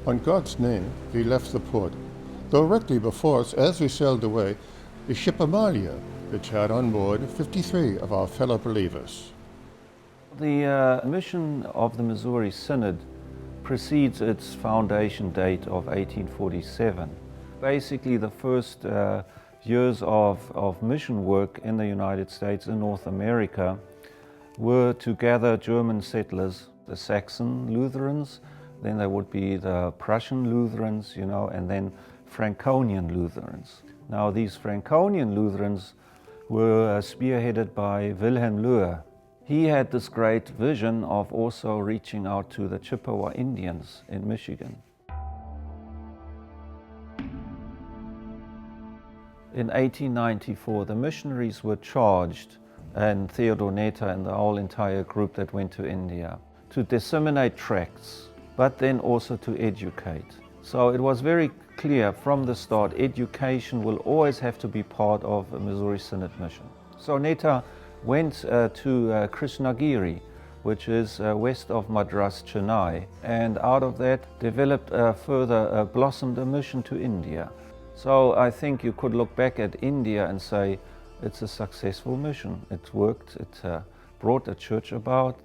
On God's name, we left the port. Directly before us, as we sailed away, the ship Amalia, which had on board 53 of our fellow believers. The mission of the Missouri Synod precedes its foundation date of 1847. Basically, the first years of mission work in the United States and North America were to gather German settlers, the Saxon Lutherans, then there would be the Prussian Lutherans, and then Franconian Lutherans. Now, these Franconian Lutherans were spearheaded by Wilhelm Löhe. He had this great vision of also reaching out to the Chippewa Indians in Michigan. In 1894, the missionaries were charged, and Theodor Neta and the whole entire group that went to India, to disseminate tracts, but then also to educate. So it was very clear from the start, education will always have to be part of a Missouri Synod mission. So Neta went to Krishnagiri, which is west of Madras, Chennai, and out of that developed further blossomed a mission to India. So I think you could look back at India and say it's a successful mission. It worked, it brought a church about.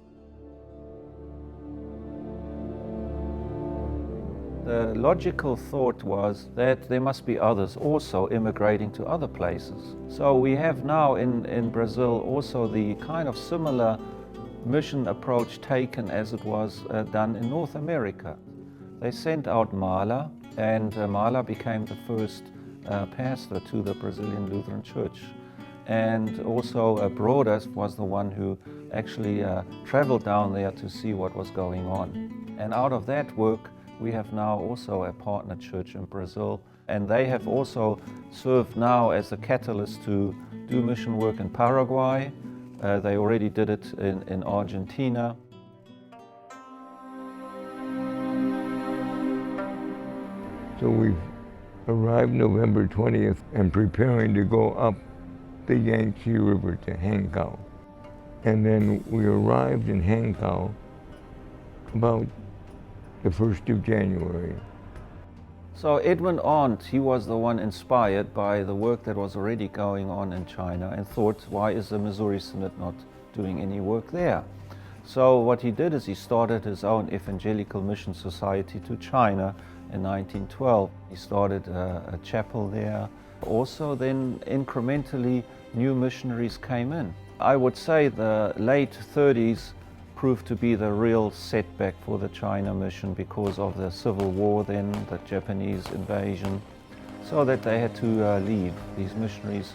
The logical thought was that there must be others also immigrating to other places. So we have now in Brazil also the kind of similar mission approach taken as it was done in North America. They sent out Mala, and Mala became the first pastor to the Brazilian Lutheran Church. And also Brodas was the one who actually traveled down there to see what was going on. And out of that work, we have now also a partner church in Brazil, and they have also served now as a catalyst to do mission work in Paraguay. They already did it in Argentina. So we arrived November 20th and preparing to go up the Yangtze River to Hankow. And then we arrived in Hankow about the 1st of January. So Edmund Arndt, he was the one inspired by the work that was already going on in China and thought, why is the Missouri Synod not doing any work there? So what he did is he started his own Evangelical Mission Society to China in 1912. He started a chapel there. Also then incrementally new missionaries came in. I would say the late 30s proved to be the real setback for the China mission because of the civil war then, the Japanese invasion, so that they had to leave. These missionaries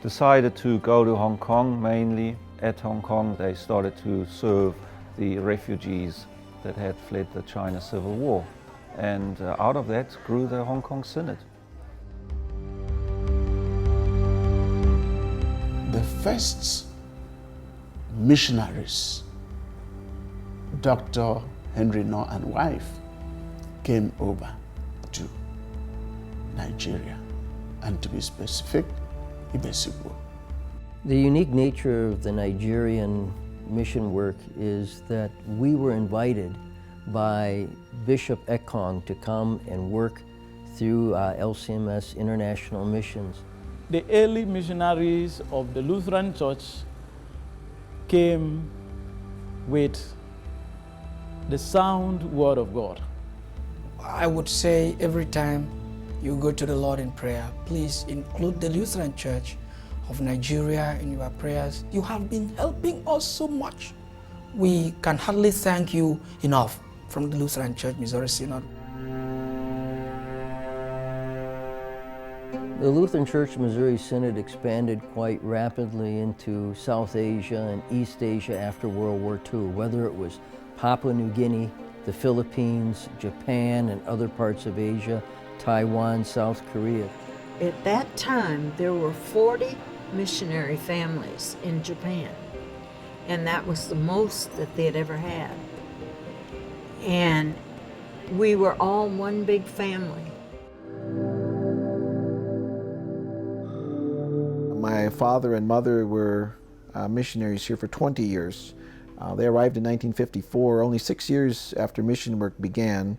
decided to go to Hong Kong mainly. At Hong Kong they started to serve the refugees that had fled the China Civil War. And out of that grew the Hong Kong Synod. The first missionaries, Dr. Henry Knorr and wife, came over to Nigeria, and to be specific, Ibesikwo. The unique nature of the Nigerian mission work is that we were invited by Bishop Ekong to come and work through LCMS International Missions. The early missionaries of the Lutheran Church came with the sound word of God. I would say every time you go to the Lord in prayer, please include the Lutheran Church of Nigeria in your prayers. You have been helping us so much. We can hardly thank you enough from the Lutheran Church, Missouri Synod. The Lutheran Church Missouri Synod expanded quite rapidly into South Asia and East Asia after World War II, whether it was Papua New Guinea, the Philippines, Japan, and other parts of Asia, Taiwan, South Korea. At that time, there were 40 missionary families in Japan, and that was the most that they had ever had. And we were all one big family. My father and mother were missionaries here for 20 years. They arrived in 1954, only 6 years after mission work began.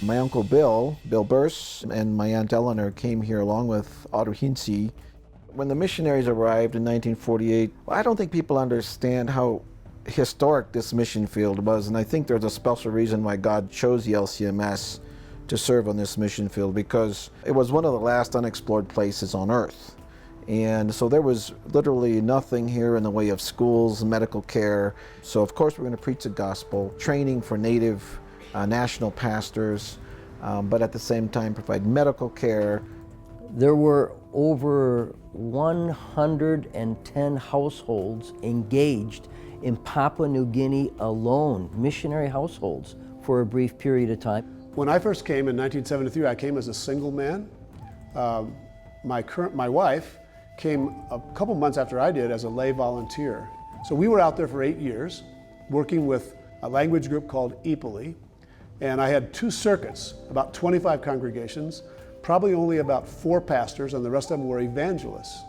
My uncle Bill Burse, and my aunt Eleanor came here along with Otto Hintze. When the missionaries arrived in 1948, I don't think people understand how historic this mission field was, and I think there's a special reason why God chose the LCMS to serve on this mission field, because it was one of the last unexplored places on earth. And so there was literally nothing here in the way of schools, medical care. So of course we're going to preach the gospel, training for native national pastors, but at the same time provide medical care. There were over 110 households engaged in Papua New Guinea alone, missionary households, for a brief period of time. When I first came in 1973, I came as a single man. My wife came a couple months after I did as a lay volunteer. So we were out there for 8 years, working with a language group called Ipali, and I had 2 circuits, about 25 congregations, probably only about 4 pastors, and the rest of them were evangelists.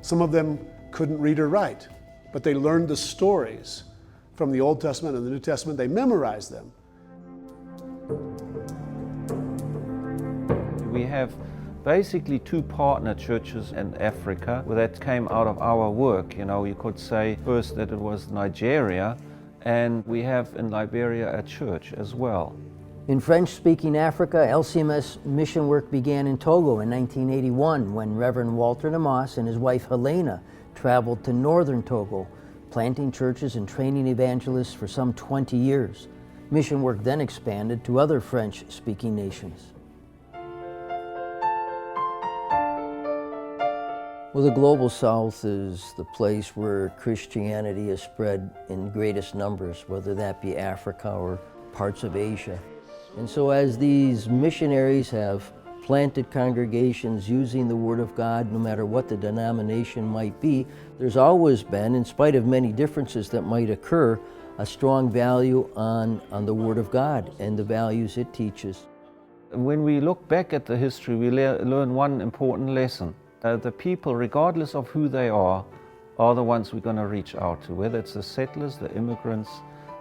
Some of them couldn't read or write, but they learned the stories from the Old Testament and the New Testament. They memorized them. We have basically 2 partner churches in Africa that came out of our work. You know, you could say first that it was Nigeria, and we have in Liberia a church as well. In French-speaking Africa, LCMS mission work began in Togo in 1981 when Reverend Walter Namas and his wife Helena traveled to northern Togo, planting churches and training evangelists for some 20 years. Mission work then expanded to other French-speaking nations. Well, the Global South is the place where Christianity is spread in greatest numbers, whether that be Africa or parts of Asia. And so as these missionaries have planted congregations using the Word of God, no matter what the denomination might be, there's always been, in spite of many differences that might occur, a strong value on the Word of God and the values it teaches. When we look back at the history, we learn one important lesson. The people, regardless of who they are the ones we're going to reach out to, whether it's the settlers, the immigrants,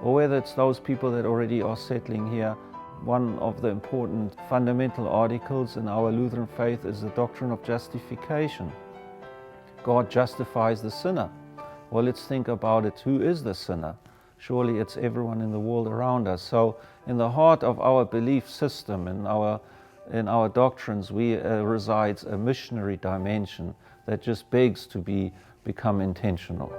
or whether it's those people that already are settling here. One of the important fundamental articles in our Lutheran faith is the doctrine of justification. God justifies the sinner. Well, let's think about it. Who is the sinner? Surely it's everyone in the world around us. So in the heart of our belief system, in our doctrines, resides a missionary dimension that just begs to become intentional.